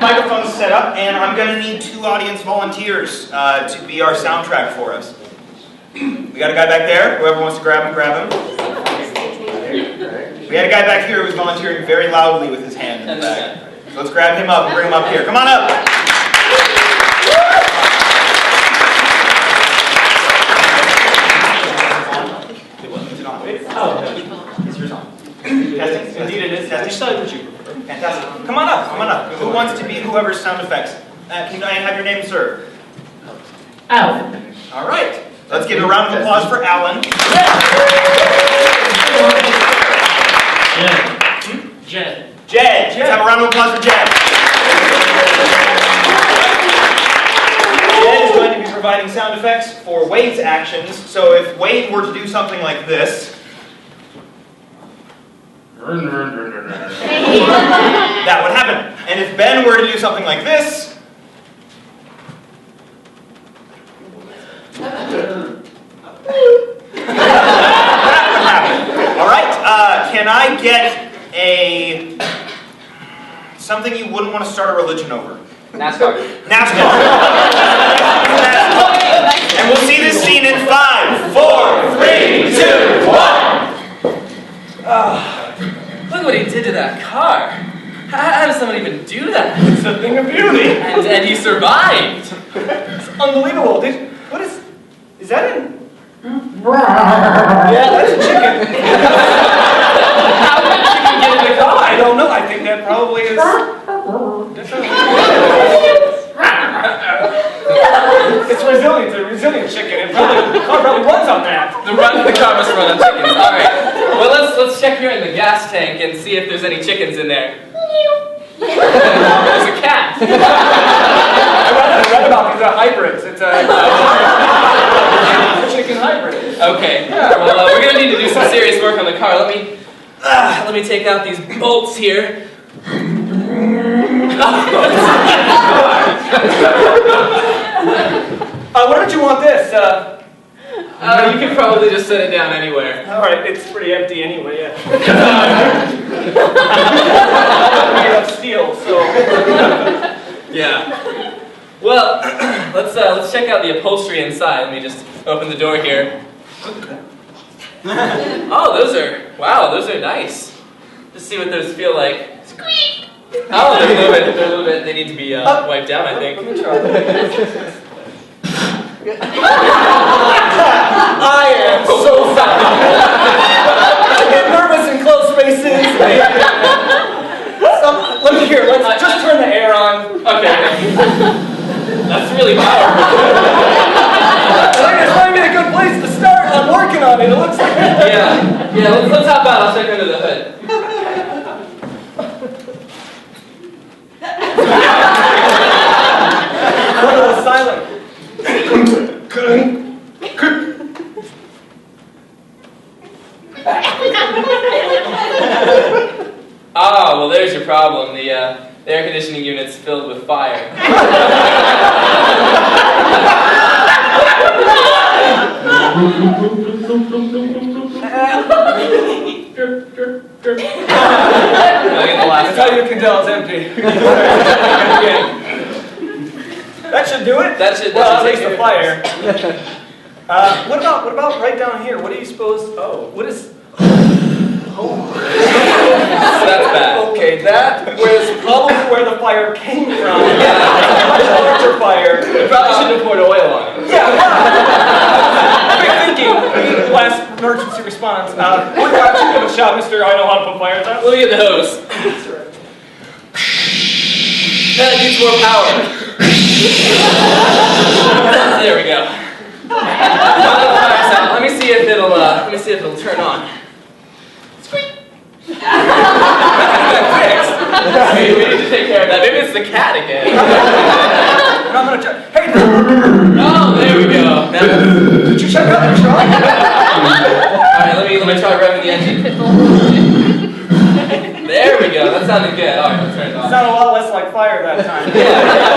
Microphone's set up, and I'm going to need 2 audience volunteers to be our soundtrack for us. We got a guy back there. Whoever wants to grab him, grab him. We had a guy back here who was volunteering very loudly with his hand in the back. So let's grab him up and bring him up here. Come on up. Is it on? Oh, it's yours on. Testing? Indeed it is. Testing. Fantastic. Come on up. Come on up. Who wants to be whoever's sound effects? Can I have your name, sir? Alan. All right. Let's give a round of applause for Alan. Jed. Let's have a round of applause for Jed. Jed is going to be providing sound effects for Wade's actions. So if Wade were to do something like this, that would happen. And if Ben were to do something like this, that would happen. All right. Can I get something you wouldn't want to start a religion over? NASCAR. NASCAR. And we'll see this scene in 5, 4, 3, 2, 1. Look what he did to that car. How does someone even do that? It's a thing of beauty. And he survived. It's unbelievable. What is that in? Yeah, that's a chicken. How did the chicken get in the car? I don't know. I think that probably is. It's resilient. It's a resilient chicken. The car probably runs on that. The car must run on chickens. All right. Well, let's check here in the gas tank and see if there's any chickens in there. There's a cat. I read about these hybrids. It's a chicken hybrid. Okay. Well, we're gonna need to do some serious work on the car. Let me take out these bolts here. Where did you want this? You can probably just set it down anywhere. All right, it's pretty empty anyway. Yeah. Made of steel, so. Yeah. Well, let's check out the upholstery inside. Let me just open the door here. Oh, those are nice. Just see what those feel like. Squeak. Oh, they're a little bit. They need to be wiped down, I think. Let me try. I am so sorry. I get nervous in close spaces. Let's just turn the air on. Okay. That's really powerful. I think it's might be a good place to start. I'm working on it. It looks like. Yeah. Let's hop out. I'll check under the hood. What was silent? Ah, well, there's your problem. The air conditioning unit's filled with fire. That's how you can tell it's empty. That should do it. That should at least take the care fire. What about right down here? What do you suppose? Oh, what is? Oh. That's bad. Okay, that was probably where the fire came from. Yeah. Much larger fire. You probably shouldn't have poured oil on it. Yeah. I've been thinking. Last emergency response. Give a shot, Mister. I know how to put fires out. Let me get the hose. That needs more power. There we go. Let me see if it'll turn on. We need to take care of that. Maybe it's the cat again. I'm gonna check. Hey. Oh, there we go. Now, Did you check out the truck? Alright, let me try revving the engine. There we go. That sounded good. Alright, let's turn it on. Sounded a lot less like fire that time. Yeah.